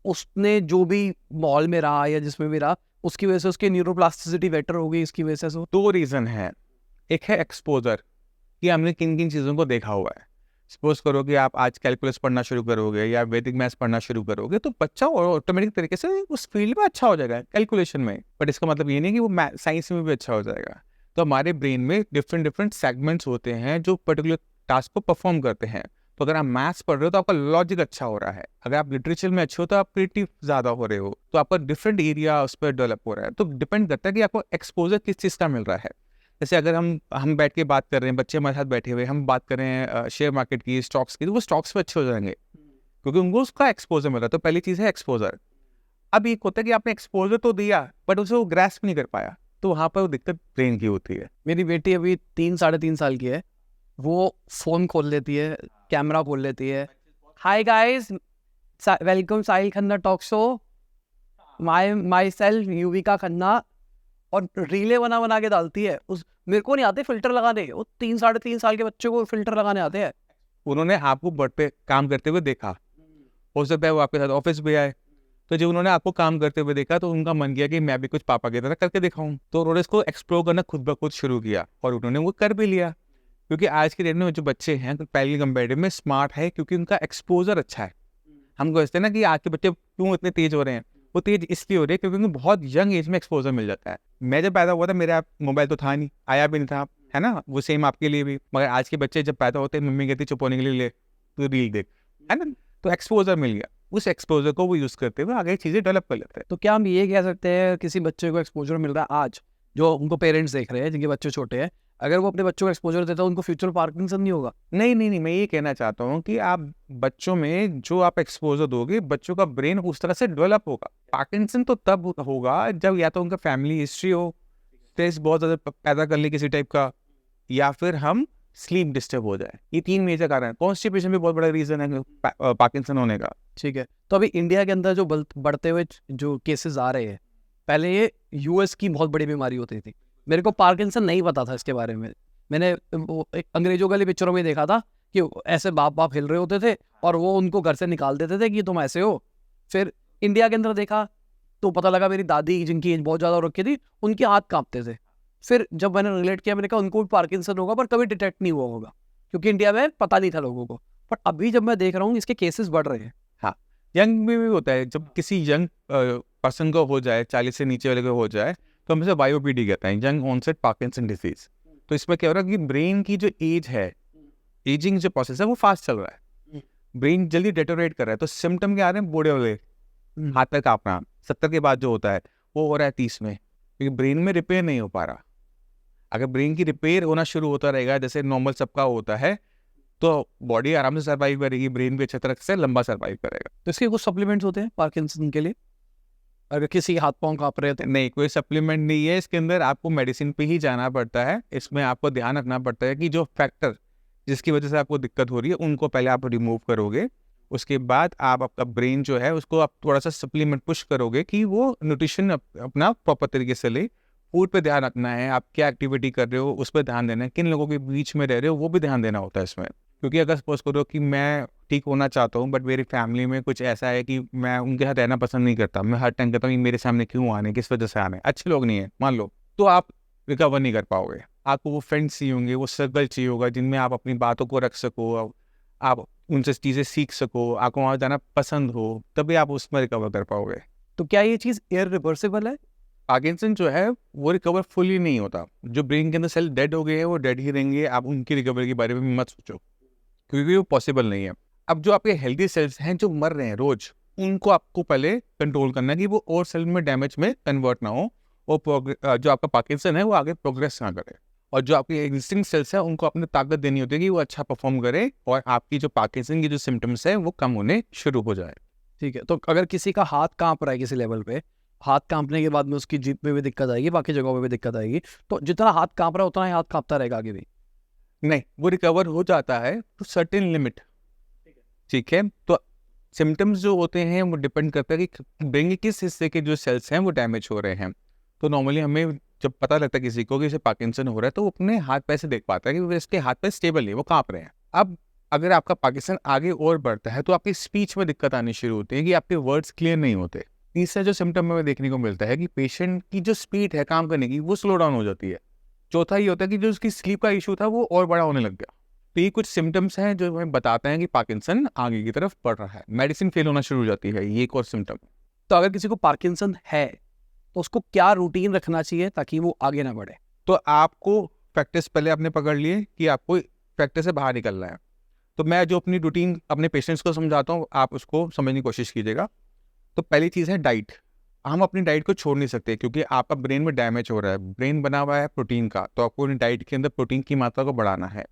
उसने जो भी माहौल में रहा या जिसमें भी रहा उसकी वजह से उसकी न्यूरोप्लास्टिसिटी बेटर हो गई, इसकी वजह से। दो रीज़न है। एक है एक्सपोजर, कि हमने किन किन चीज़ों को देखा हुआ है। सपोज करो कि आप आज कैलकुलस पढ़ना शुरू करोगे या वैदिक मैथ्स पढ़ना शुरू करोगे तो बच्चा ऑटोमेटिक तरीके से उस फील्ड में अच्छा हो जाएगा, कैलकुलेशन में। बट इसका मतलब ये नहीं कि वो साइंस में भी अच्छा हो जाएगा। तो हमारे ब्रेन में डिफरेंट डिफरेंट सेगमेंट्स होते हैं जो पर्टिकुलर टास्क को परफॉर्म करते हैं। तो अगर आप मैथ्स पढ़ रहे हो तो आपका लॉजिक अच्छा हो रहा है, अगर आप लिटरेचर में अच्छे हो तो आप क्रिएटिव ज़्यादा हो रहे हो, तो आपका डिफरेंट एरिया उस पर डेवलप हो रहा है। तो डिपेंड करता है कि आपको एक्सपोजर किस चीज़ का मिल रहा है। जैसे अगर हम बैठ के बात कर रहे हैं, बच्चे हमारे साथ बैठे हुए, हम बात कर रहे हैं शेयर मार्केट की, स्टॉक्स की, तो वो स्टॉक्स पे अच्छे हो जाएंगे क्योंकि उनको उसका एक्सपोजर मिला। तो पहली चीज़ है एक्सपोजर। अब एक होता है कि आपने एक्सपोजर तो दिया बट उसे वो ग्रैस्प नहीं कर पाया, तो वहाँ पर वो दिक्कत ब्रेन की होती है। मेरी बेटी अभी 3-3.5 साल की है, वो फ़ोन खोल लेती है, कैमरा खोल लेती है, hi guys welcome Sahil Khanna talk show, my self Yuvika Khanna, और रीले बना बना के डालती है। उस मेरे को नहीं आते फिल्टर लगाने, वो 3-3.5 साल के बच्चे को फिल्टर लगाने आते हैं। उन्होंने आपको बढ़ते काम करते हुए देखा, हो सकता है वो आपके साथ ऑफिस भी आए, तो जब उन्होंने आपको काम करते हुए देखा तो उनका मन किया कि मैं भी कुछ पापा की तरह करके दिखाऊं। तो उन्होंने इसको एक्सप्लोर करना खुद ब खुद शुरू किया और उन्होंने वो कर भी लिया। क्योंकि आज के डेट में जो बच्चे हैं तो पहले के कंपेरेटिव में स्मार्ट है क्योंकि उनका एक्सपोजर अच्छा है। हम कहते हैं ना कि आज के बच्चे क्यों इतने तेज हो रहे हैं, वो तेज इसलिए हो रहे हैं क्योंकि उनको बहुत यंग एज में एक्सपोजर मिल जाता है। मैं जब पैदा हुआ था मेरा मोबाइल तो था नहीं, आया भी नहीं था, है ना, वो सेम आपके लिए भी। मगर आज के बच्चे जब पैदा होते हैं मम्मी कहती चुप होने के लिए ले तो रील देख, है ना, तो एक्सपोजर मिल गया। उस एक्सपोजर को वो यूज़ करते हुए आगे चीज़ें डेवलप कर लेते हैं। तो क्या हम ये कह सकते हैं किसी बच्चे को एक्सपोजर मिल रहा है आज, जो उनको पेरेंट्स देख रहे हैं जिनके बच्चे छोटे हैं, अगर वो अपने बच्चों को एक्सपोजर देता है उनको फ्यूचर पार्किंसन नहीं होगा? नहीं नहीं नहीं, मैं ये कहना चाहता हूँ कि आप बच्चों में जो आप एक्सपोजर दोगे बच्चों का ब्रेन उस तरह से डेवलप होगा। पार्किंसन तो तब होगा जब या तो उनका फैमिली हिस्ट्री हो, स्ट्रेस बहुत ज़्यादा पैदा कर ले किसी टाइप का, या फिर हम स्लीप डिस्टर्ब हो जाए। ये 3 मेजर कारण है। कॉन्स्टिपेशन भी बहुत बड़ा रीज़न है पार्किंसन होने का। ठीक है, तो अभी इंडिया के अंदर जो बढ़ते हुए जो केसेस आ रहे हैं, पहले ये यूएस की बहुत बड़ी बीमारी होती थी। मेरे को पार्किंसन नहीं पता था इसके बारे में, मैंने अंग्रेजों वाली पिक्चरों में देखा था कि ऐसे बाप हिल रहे होते थे और वो उनको घर से निकाल देते थे कि तुम ऐसे हो। फिर इंडिया के अंदर देखा तो पता लगा मेरी दादी जिनकी एज बहुत ज़्यादा हो रखी थी उनके हाथ कांपते थे। फिर जब मैंने रिलेट किया मैंने कहा उनको भी पार्किंसन होगा पर कभी डिटेक्ट नहीं हुआ होगा क्योंकि इंडिया में पता नहीं था लोगों को। पर अभी जब मैं देख रहा हूँ इसके केसेस बढ़ रहे हैं। हाँ, यंग में भी होता है। जब किसी यंग पर्सन को हो जाए, 40 से नीचे वाले को हो जाए, तो हम इसे वाईओपीडी कहते हैं, यंग ऑनसेट पार्किंसन डिजीज। तो इसमें क्या हो रहा है कि ब्रेन की जो एज है, एजिंग जो प्रोसेस है वो फास्ट चल रहा है, ब्रेन जल्दी डेटोरेट कर रहा है। तो सिम्टम क्या आ रहे हैं? बूढ़े वाले, हाथ पैर कांपना। 70 के बाद जो होता है वो हो रहा है 30 में, क्योंकि ब्रेन में रिपेयर नहीं हो पा रहा। अगर ब्रेन की रिपेयर होना शुरू होता रहेगा जैसे नॉर्मल सबका होता है तो बॉडी आराम से सर्वाइव करेगी, ब्रेन भी अच्छी तरह से लंबा सर्वाइव करेगा। तो इसके कुछ सप्लीमेंट्स होते हैं पार्किंसन के लिए अगर किसी हाथ पांव कांप रहे थे? नहीं, कोई सप्लीमेंट नहीं है इसके अंदर, आपको मेडिसिन पे ही जाना पड़ता है। इसमें आपको ध्यान रखना पड़ता है कि जो फैक्टर जिसकी वजह से आपको दिक्कत हो रही है उनको पहले आप रिमूव करोगे, उसके बाद आप आपका ब्रेन जो है उसको आप थोड़ा सा सप्लीमेंट पुश करोगे कि वो न्यूट्रिशन अपना प्रॉपर तरीके से ले। फूड पे ध्यान रखना है, आप क्या एक्टिविटी कर रहे हो उस पर ध्यान देना है, किन लोगों के बीच में रह रहे हो वो भी ध्यान देना होता है इसमें। क्योंकि अगर सपोज करो कि मैं ठीक होना चाहता हूँ बट मेरी फैमिली में कुछ ऐसा है कि मैं उनके साथ रहना पसंद नहीं करता, मैं हर टाइम कहता हूँ कि मेरे सामने क्यों आने, किस वजह से आने, अच्छे लोग नहीं है मान लो, तो आप रिकवर नहीं कर पाओगे। आपको वो फ्रेंड्स चाहिए होंगे, वो सर्कल चाहिए होगा जिनमें आप अपनी बातों को रख सको, आप उनसे चीज़ें सीख सको, आपको वहाँ जाना पसंद हो, तभी आप उसमें रिकवर कर पाओगे। तो क्या ये चीज़ इररिवर्सिबल है? पार्किंसन जो है वो रिकवर फुली नहीं होता। जो ब्रेन के अंदर सेल डेड हो गए हैं वो डेड ही रहेंगे, आप उनकी रिकवरी के बारे में मत सोचो क्योंकि वो पॉसिबल नहीं है। अब जो आपके हेल्दी सेल्स हैं जो मर रहे हैं रोज, उनको आपको पहले कंट्रोल करना है कि वो और सेल में डैमेज में कन्वर्ट ना हो, और जो आपका पार्किंसन है वो आगे प्रोग्रेस ना करे। और जो आपके एग्जिस्टिंग सेल्स हैं उनको अपने ताकत देनी होती है कि वो अच्छा परफॉर्म करे और आपकी जो पार्किंसन की जो सिम्टम्स है वो कम होने शुरू हो जाए। ठीक है, तो अगर किसी का हाथ काँप रहा है किसी लेवल पे, हाथ काँपने के बाद में उसकी जीभ में भी दिक्कत आएगी, बाकी जगहों पे भी दिक्कत आएगी, तो जितना हाथ काँप रहा है उतना ही हाथ काँपता रहेगा आगे भी? नहीं, वो रिकवर हो जाता है टू सर्टेन लिमिट। ठीक है, तो सिम्टम्स जो होते हैं वो डिपेंड करता है कि ब्रेन के किस हिस्से के जो सेल्स हैं वो डैमेज हो रहे हैं। तो नॉर्मली हमें जब पता लगता है किसी को कि इसे पार्किंसन हो रहा है तो वो अपने हाथ पैर से देख पाता है कि इसके हाथ पैर स्टेबल नहीं, वो काँप रहे हैं। अब अगर आपका पार्किंसन आगे और बढ़ता है तो आपकी स्पीच में दिक्कत आनी शुरू होती है कि आपके वर्ड्स क्लियर नहीं होते। तीसरा जो सिम्टम हमें देखने को मिलता है कि पेशेंट की जो स्पीड है काम करने की वो स्लो डाउन हो जाती है। चौथा ये होता है कि जो उसकी स्लीप का इशू था वो और बड़ा होने लग गया। तो ये कुछ सिम्टम्स हैं जो हमें बताते हैं कि पार्किंसन आगे की तरफ बढ़ रहा है, मेडिसिन फेल होना शुरू हो जाती है, ये एक और सिम्टम। तो अगर किसी को पार्किंसन है तो उसको क्या रूटीन रखना चाहिए ताकि वो आगे ना बढ़े? तो आपको फैक्टर्स पहले आपने पकड़ लिए कि आपको फैक्टर से बाहर निकलना है, तो मैं जो अपनी रूटीन अपने पेशेंट्स को समझाता हूँ आप उसको समझने की कोशिश कीजिएगा। तो पहली चीज़ है डाइट। हम अपनी डाइट को छोड़ नहीं सकते क्योंकि आपका ब्रेन में डैमेज हो रहा है। ब्रेन बना हुआ है प्रोटीन का, तो आपको अपनी डाइट के अंदर प्रोटीन की मात्रा को बढ़ाना है।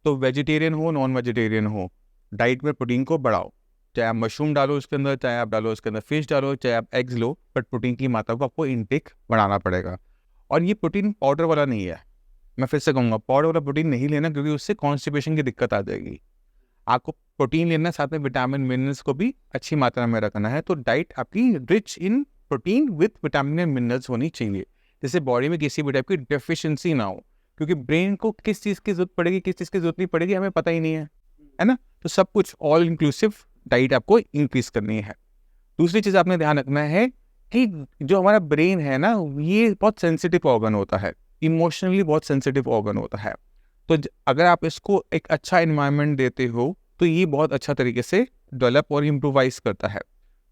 तो वेजिटेरियन हो नॉन वेजिटेरियन हो, डाइट में प्रोटीन को बढ़ाओ। चाहे आप मशरूम डालो उसके अंदर, चाहे आप डालो उसके अंदर फिश डालो, चाहे आप एग्स लो, बट प्रोटीन की मात्रा को आपको इनटेक बढ़ाना पड़ेगा। और ये प्रोटीन पाउडर वाला नहीं है, मैं फिर से कहूँगा पाउडर वाला प्रोटीन नहीं लेना क्योंकि उससे कॉन्स्टिपेशन की दिक्कत आ जाएगी। आपको प्रोटीन लेना, साथ में विटामिन मिनरल्स को भी अच्छी मात्रा में रखना है। तो डाइट आपकी rich in protein with vitamin and minerals होनी चाहिए, जिससे बॉडी में किसी भी टाइप की डेफिशिएंसी ना हो। क्योंकि ब्रेन को किस चीज़ की जरूरत पड़ेगी, किस चीज़ की जरूरत नहीं पड़ेगी, हमें पता ही नहीं है ना। तो सब कुछ ऑल इंक्लूसिव डाइट आपको इंक्रीज करनी है। दूसरी चीज़ आपने ध्यान रखना है कि जो हमारा ब्रेन है ना, ये बहुत सेंसिटिव ऑर्गन होता है, इमोशनली बहुत सेंसिटिव ऑर्गन होता है। तो अगर आप इसको एक अच्छा इन्वायरमेंट देते हो तो ये बहुत अच्छा तरीके से डेवलप और इम्प्रोवाइज करता है।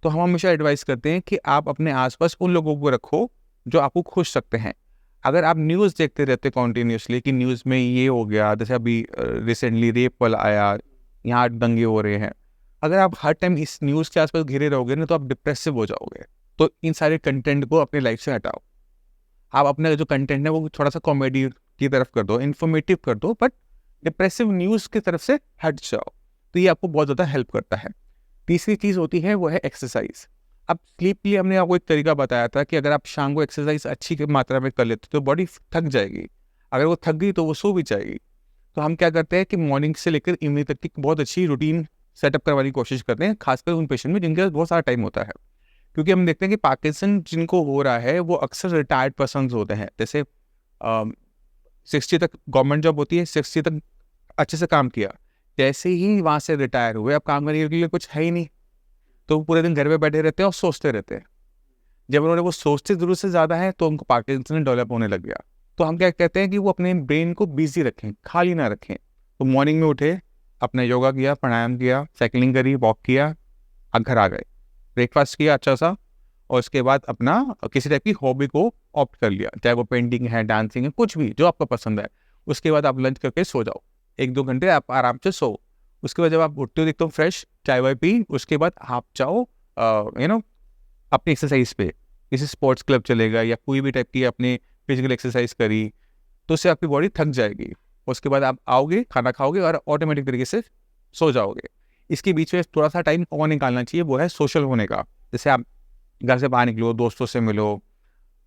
तो हम हमेशा एडवाइस करते हैं कि आप अपने आसपास उन लोगों को रखो जो आपको खुश रखते हैं। अगर आप न्यूज़ देखते रहते कॉन्टीन्यूसली कि न्यूज़ में ये हो गया, जैसे अभी रिसेंटली रेप वाला आया, यहाँ दंगे हो रहे हैं, अगर आप हर टाइम इस न्यूज़ के आसपास घिरे रहोगे ना तो आप डिप्रेसिव हो जाओगे। तो इन सारे कंटेंट को अपनी लाइफ से हटाओ। आप अपना जो कंटेंट है वो थोड़ा सा कॉमेडी की तरफ कर दो, इन्फॉर्मेटिव कर दो, बट डिप्रेसिव न्यूज़ की तरफ से हट जाओ। तो ये आपको बहुत ज़्यादा हेल्प करता है। तीसरी चीज़ होती है वो है एक्सरसाइज। अब स्लीप के लिए हमने आपको एक तरीका बताया था कि अगर आप शाम को एक्सरसाइज अच्छी मात्रा में कर लेते तो बॉडी थक जाएगी, अगर वो थक गई तो वो सो भी जाएगी। तो हम क्या करते हैं कि मॉर्निंग से लेकर इवनिंग तक की बहुत अच्छी रूटीन सेटअप करवाने की कोशिश करते हैं, खासकर उन पेशेंट में जिनके पास बहुत सारा टाइम होता है। क्योंकि हम देखते हैं कि पार्किंसन जिनको हो रहा है वो अक्सर रिटायर्ड पर्सन होते हैं। जैसे 60 तक गवर्नमेंट जॉब होती है, 60 तक अच्छे से काम किया, जैसे ही वहाँ से रिटायर हुए अब काम करने के लिए कुछ है ही नहीं, तो पूरे दिन घर में बैठे रहते हैं और सोचते रहते हैं। जब उन्होंने वो सोचते जरूरत से ज़्यादा है तो उनको पार्किंसन डेवलप होने लग गया। तो हम क्या कहते हैं कि वो अपने ब्रेन को बिजी रखें, खाली ना रखें। तो मॉर्निंग में उठे, अपने योगा किया, प्राणायाम किया, साइकिलिंग करी, वॉक किया, अब घर आ गए, ब्रेकफास्ट किया अच्छा सा, और उसके बाद अपना किसी टाइप की हॉबी को ऑप्ट कर लिया, चाहे वो पेंटिंग है, डांसिंग है, कुछ भी जो आपको पसंद है। उसके बाद आप लंच करके सो जाओ, 1-2 घंटे आप आराम से सो। उसके बाद जब आप उठते हो देखते हो फ्रेश, चाय वाय पी, उसके बाद आप जाओ अपनी एक्सरसाइज पे, किसी स्पोर्ट्स क्लब चलेगा या कोई भी टाइप की अपनी फिजिकल एक्सरसाइज करी, तो उससे आपकी बॉडी थक जाएगी। उसके बाद आप आओगे, खाना खाओगे और ऑटोमेटिक तरीके से सो जाओगे। इसके बीच में थोड़ा सा टाइम और निकालना चाहिए, वो है सोशल होने का। जैसे आप घर से बाहर निकलो, दोस्तों से मिलो,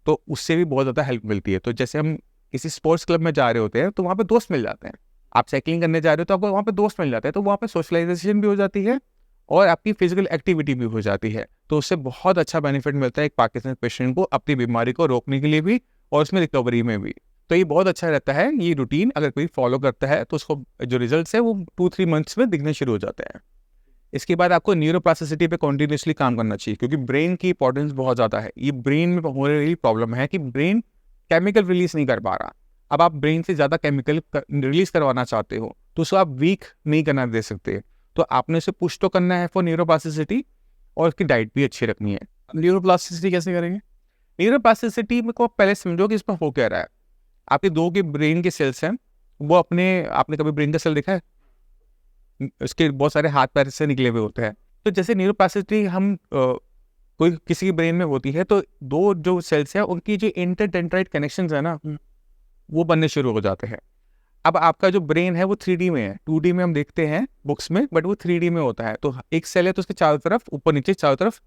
तो उससे भी बहुत ज़्यादा हेल्प मिलती है। तो जैसे हम किसी स्पोर्ट्स क्लब में जा रहे होते हैं तो वहाँ पे दोस्त मिल जाते हैं, आप साइकिलिंग करने जा रहे हो तो आपको वहाँ पे दोस्त मिल जाते हैं, तो वहाँ पे सोशलाइजेशन भी हो जाती है और आपकी फिजिकल एक्टिविटी भी हो जाती है। तो उससे बहुत अच्छा बेनिफिट मिलता है एक पार्किंसन पेशेंट को, अपनी बीमारी को रोकने के लिए भी और उसमें रिकवरी में भी। तो ये बहुत अच्छा रहता है, ये रूटीन अगर कोई फॉलो करता है तो उसको जो रिजल्ट्स है वो 2-3 मंथ्स में दिखने शुरू हो जाते हैं। इसके बाद आपको न्यूरोप्लास्टिसिटी पे कंटिन्यूअसली काम करना चाहिए, क्योंकि ब्रेन की इंपॉर्टेंस बहुत ज़्यादा है। ये ब्रेन में हो रही प्रॉब्लम है कि ब्रेन केमिकल रिलीज नहीं कर पा रहा। अब आप ब्रेन से ज़्यादा केमिकल रिलीज करवाना चाहते हो तो उसको आप वीक नहीं करना दे सकते, तो आपने उसे पुश तो करना है फॉर न्यूरोप्लास्टिसिटी, और उसकी डाइट भी अच्छी रखनी है। न्यूरोप्लास्टिसिटी कैसे करेंगे? न्यूरोप्लास्टिसिटी में को पहले समझो कि इसमें हो क्या रहा है। आपके दो के ब्रेन के सेल्स हैं, वो आपने कभी ब्रेन का सेल देखा है? उसके बहुत सारे हाथ पैर से निकले हुए होते हैं। तो जैसे न्यूरोप्लास्टिसिटी हम कोई किसी के ब्रेन में होती है तो दो जो सेल्स हैं उनकी जो इंटरडेंड्राइट कनेक्शंस है ना, वो बनने शुरू हो जाते हैं। अब आपका जो ब्रेन है वो 3D में है, 2D में हम देखते हैं बुक्स में, बट वो 3D में होता है। तो एक सेल है तो उसके चारों तरफ ऊपर नीचे चारों तरफ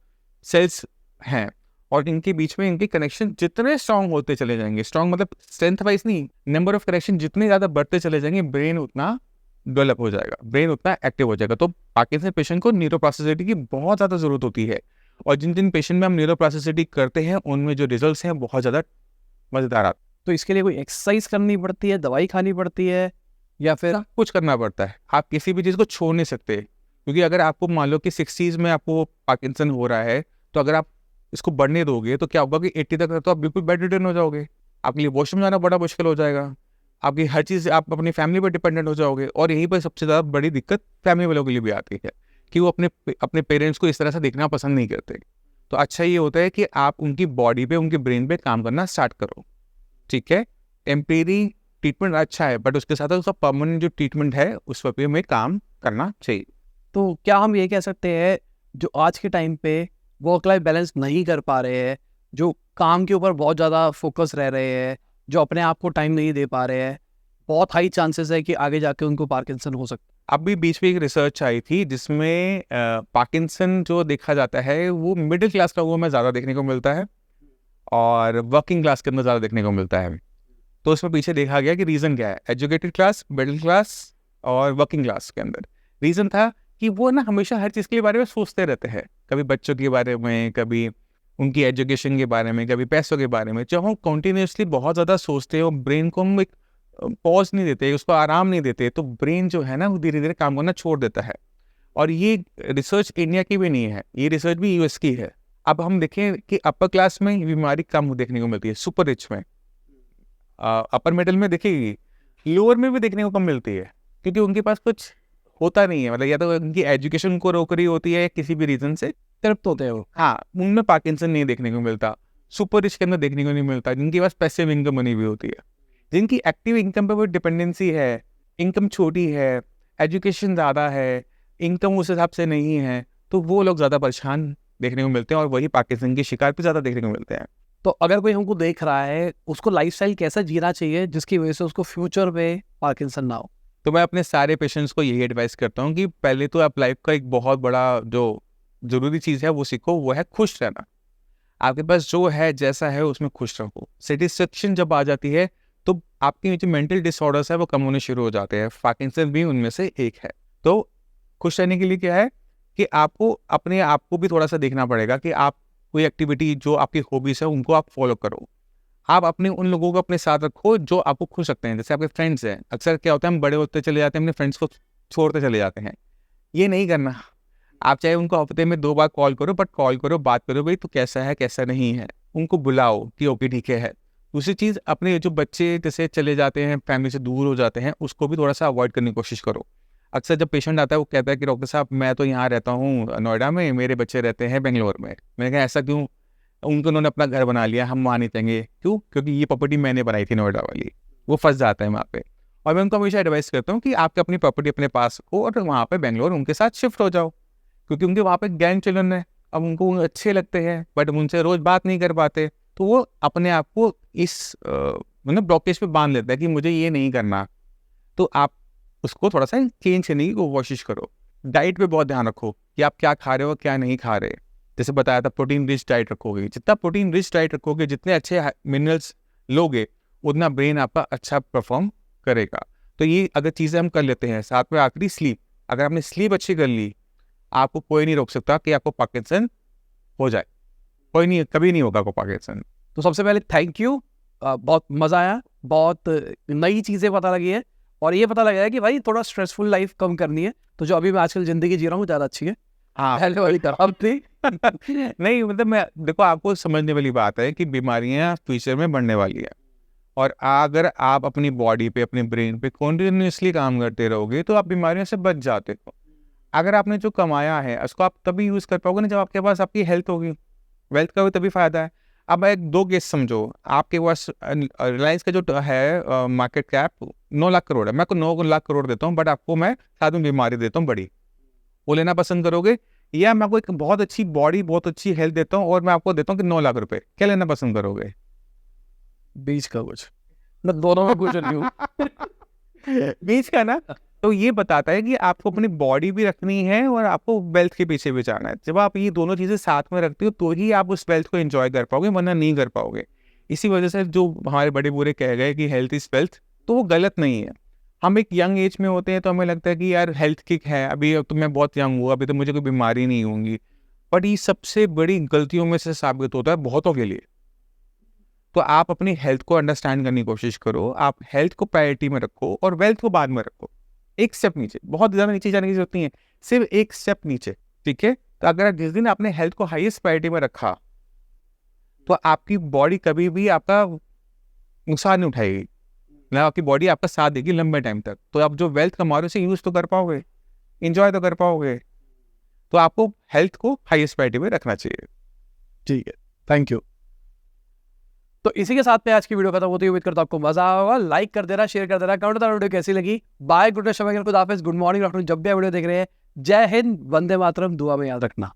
सेल्स हैं, और इनके बीच में इनके कनेक्शन जितने स्ट्रांग होते चले जाएंगे, स्ट्रांग मतलब स्ट्रेंथ वाइज नहीं, नंबर ऑफ कनेक्शन जितने ज़्यादा बढ़ते चले जाएंगे, ब्रेन उतना डेवलप हो जाएगा, ब्रेन उतना एक्टिव हो जाएगा। तो पार्किंसन पेशेंट को न्यूरोप्लास्टिसिटी की बहुत ज़्यादा ज़रूरत होती है, और जिन जिन पेशेंट में हम न्यूरोप्लास्टिसिटी करते हैं उनमें जो रिजल्ट्स हैं बहुत ज़्यादा मज़ेदार आते हैं। तो इसके लिए कोई एक्सरसाइज करनी पड़ती है, दवाई खानी पड़ती है, या फिर सब कुछ करना पड़ता है। आप किसी भी चीज़ को छोड़ नहीं सकते, क्योंकि अगर आपको मान लो कि 60s में आपको पार्किंसन हो रहा है, तो अगर आप इसको बढ़ने दोगे तो क्या होगा कि 80 तक तो आप बिल्कुल बेड रिटर्न हो जाओगे, आपके लिए वॉशरूम जाना बड़ा मुश्किल हो जाएगा, आपकी हर चीज़ आप अपनी फैमिली पर डिपेंडेंट हो जाओगे। और यहीं पर सबसे ज़्यादा बड़ी दिक्कत फैमिली वालों के लिए भी आती है कि वो अपने पेरेंट्स को इस तरह से देखना पसंद नहीं करते। तो अच्छा ये होता है कि आप उनकी बॉडी पे, उनके ब्रेन पे काम करना स्टार्ट करो, ठीक है। टेम्परेरी ट्रीटमेंट अच्छा है, बट उसके साथ उसका परमानेंट जो ट्रीटमेंट है उस पर भी हमें काम करना चाहिए। तो क्या हम ये कह सकते हैं जो आज के टाइम पे वर्क लाइफ बैलेंस नहीं कर पा रहे हैं, जो काम के ऊपर बहुत ज़्यादा फोकस रह रहे हैं, जो अपने आप को टाइम नहीं दे पा रहे हैं, बहुत हाई चांसेस है कि आगे जाके उनको पार्किंसन हो सकता अभी बीच में एक रिसर्च आई थी जिसमें पार्किंसन जो देखा जाता है वो मिडिल क्लास लोगों में ज़्यादा देखने को मिलता है और वर्किंग क्लास के अंदर ज़्यादा देखने को मिलता है। तो उसमें पीछे देखा गया कि रीज़न क्या है, एजुकेटेड क्लास, मिडिल क्लास और वर्किंग क्लास के अंदर रीज़न था कि वो ना हमेशा हर चीज़ के बारे में सोचते रहते हैं, कभी बच्चों के बारे में, कभी उनकी एजुकेशन के बारे में, कभी पैसों के बारे में। जब हम कॉन्टीन्यूसली बहुत ज़्यादा सोचते हैं और ब्रेन को हम एक पॉज नहीं देते, उसको आराम नहीं देते, तो ब्रेन जो है ना वो धीरे धीरे काम करना छोड़ देता है। और ये रिसर्च इंडिया की भी नहीं है, ये रिसर्च भी यूएस की है। अब हम देखें कि अपर क्लास में ये बीमारी कम देखने को मिलती है, सुपर रिच में, अपर मिडिल में दिखेगी, लोअर में भी देखने को कम मिलती है, क्योंकि उनके पास कुछ होता नहीं है, मतलब या तो उनकी एजुकेशन को रोक रही होती है या किसी भी रीजन से तृप्त होते हैं वो। हाँ, उनमें पार्किंसन नहीं देखने को मिलता, सुपर रिच के अंदर देखने को नहीं मिलता, जिनके पास पैसिव इनकम बनी हुई होती है, जिनकी एक्टिव इनकम पे कोई डिपेंडेंसी है, इनकम छोटी है, एजुकेशन ज़्यादा है, इनकम उस हिसाब से नहीं है, तो वो लोग ज़्यादा परेशान देखने को मिलते हैं और वही पार्किंसन के शिकार भी ज़्यादा देखने को मिलते हैं। तो अगर कोई हमको देख रहा है, उसको लाइफस्टाइल कैसा जीना चाहिए जिसकी वजह से उसको फ्यूचर में पार्किंसन ना हो? तो मैं अपने सारे पेशेंट्स को यही एडवाइस करता हूँ कि पहले तो आप लाइफ का एक बहुत बड़ा जो ज़रूरी चीज़ है वो सीखो, वो है खुश रहना। आपके पास जो है जैसा है उसमें खुश रहो। सेटिस्फेक्शन जब आ जाती है तो आपके जो मेंटल डिसऑर्डर्स है वो कम होने शुरू हो जाते हैं, पार्किंसन भी उनमें से एक है। तो खुश रहने के लिए क्या है कि आपको अपने आप को भी थोड़ा सा देखना पड़ेगा कि आप कोई एक्टिविटी जो आपकी हॉबीज़ है उनको आप फॉलो करो। आप अपने उन लोगों को अपने साथ रखो जो आपको खुश रखते हैं, जैसे आपके फ्रेंड्स हैं। अक्सर क्या होता है, हम बड़े होते चले जाते हैं, अपने फ्रेंड्स को छोड़ते चले जाते हैं। ये नहीं करना। आप चाहे उनको हफ्ते में 2 बार कॉल करो, बट कॉल करो, बात करो, भाई तू कैसा है कैसा नहीं है, उनको बुलाओ कि ओके ठीक है। दूसरी चीज़, अपने जो बच्चे जैसे चले जाते हैं, फैमिली से दूर हो जाते हैं, उसको भी थोड़ा सा अवॉइड करने की कोशिश करो। अक्सर जब पेशेंट आता है वो कहता है कि डॉक्टर साहब मैं तो यहाँ रहता हूँ नोएडा में, मेरे बच्चे रहते हैं बेंगलोर में। मैंने कहा ऐसा क्यों? उन्होंने अपना घर बना लिया, हम वहाँ नहीं जाएंगे। क्यों? क्योंकि ये प्रॉपर्टी मैंने बनाई थी नोएडा वाली। वो फंस जाता है वहाँ पे। और मैं उनको हमेशा एडवाइस करता हूँ कि आपकी अपनी प्रॉपर्टी अपने पास हो और वहाँ पे बेंगलोर उनके साथ शिफ्ट हो जाओ, क्योंकि उनके वहाँ पे गैंग चिल्ड्रन है। अब उनको अच्छे लगते हैं बट उनसे रोज़ बात नहीं कर पाते, तो वो अपने आप को इस मतलब ब्लॉकेज पे बांध लेता है कि मुझे ये नहीं करना। तो आप उसको थोड़ा सा चेंज करने की कोशिश करो। डाइट पे बहुत ध्यान रखो कि आप क्या खा रहे हो क्या नहीं खा रहे। जैसे बताया था, प्रोटीन रिच डाइट रखोगे, जितना प्रोटीन रिच डाइट रखोगे, जितने अच्छे मिनरल्स लोगे, उतना ब्रेन आपका अच्छा परफॉर्म करेगा। तो ये अगर चीज़ें हम कर लेते हैं, साथ में आखिरी स्लीप, अगर आपने स्लीप अच्छी कर ली, आपको कोई नहीं रोक सकता कि आपको पार्किंसन हो जाए। कोई नहीं, कभी नहीं होगा आपको पार्किंसन। तो सबसे पहले थैंक यू बहुत मज़ा आया, बहुत नई चीज़ें पता लगी है और ये पता लगा है कि भाई थोड़ा स्ट्रेसफुल लाइफ कम करनी है, तो जो अभी मैं आजकल ज़िंदगी जी रहा हूँ ज़्यादा अच्छी है। हाँ पहले वाली खराब थी। नहीं मतलब मैं देखो आपको समझने वाली बात है कि बीमारियां फ्यूचर में बढ़ने वाली है और अगर आप अपनी बॉडी पे अपने ब्रेन पे कॉन्टिन्यूसली काम करते रहोगे तो आप बीमारियों से बच जाते हो। अगर आपने जो कमाया है उसको आप तभी यूज़ कर पाओगे ना जब आपके पास आपकी हेल्थ होगी। वेल्थ का भी तभी फायदा है। अब एक दो केस समझो, आपके पास रिलायंस का जो है मार्केट कैप 9 लाख करोड़ है, मैं आपको 9 लाख करोड़ देता हूँ बट आपको मैं साथ में बीमारी देता हूँ बड़ी, वो लेना पसंद करोगे? या मैं आपको एक बहुत अच्छी बॉडी बहुत अच्छी हेल्थ देता हूँ और मैं आपको देता हूँ कि 9 लाख रुपए, क्या लेना पसंद करोगे? बीच का कुछ, मैं दोनों में कुछ नहीं हूँ। बीच का ना, तो ये बताता है कि आपको अपनी बॉडी भी रखनी है और आपको वेल्थ के पीछे भी जाना है। जब आप ये दोनों चीज़ें साथ में रखते हो तो ही आप उस वेल्थ को एंजॉय कर पाओगे, वरना नहीं कर पाओगे। इसी वजह से जो हमारे बड़े बूढ़े कह गए कि हेल्थ इज़ वेल्थ, तो वो गलत नहीं है। हम एक यंग एज में होते हैं तो हमें लगता है कि यार हेल्थ किक है, अभी तो मैं बहुत यंग हूँ, अभी तो मुझे कोई बीमारी नहीं होंगी, बट ये सबसे बड़ी गलतियों में से साबित होता है बहुतों के लिए। तो आप अपनी हेल्थ को अंडरस्टैंड करने की कोशिश करो, आप हेल्थ को प्रायोरिटी में रखो और वेल्थ को बाद में रखो। एक स्टेप नीचे, बहुत ज़्यादा नीचे जाने की जरूरत नहीं है, सिर्फ एक स्टेप नीचे, ठीक है? तो अगर जिस दिन आपने हेल्थ को हाईएस्ट प्रायोरिटी में रखा तो आपकी बॉडी कभी भी आपका नुकसान नहीं उठाएगी, ना आपकी बॉडी आपका साथ देगी लंबे टाइम तक। तो आप जो वेल्थ कमा रहे हो उसे यूज़ तो कर पाओगे, इंजॉय तो कर पाओगे। तो आपको हेल्थ को हाईएस्ट प्रायोरिटी में रखना चाहिए। ठीक है, थैंक यू। तो इसी के साथ में आज की वीडियो खत्म होती है। उम्मीद करता हूं आपको मजा आया होगा। लाइक कर देना, शेयर कर देना, कमेंट करना वीडियो कैसी लगी। बाय, गुड नाइट, खुदा हाफिज़, गुड मॉर्निंग, गुड आफ्टरनून, जब भी वीडियो देख रहे हैं। जय हिंद, वंदे मातरम, दुआ में याद रखना।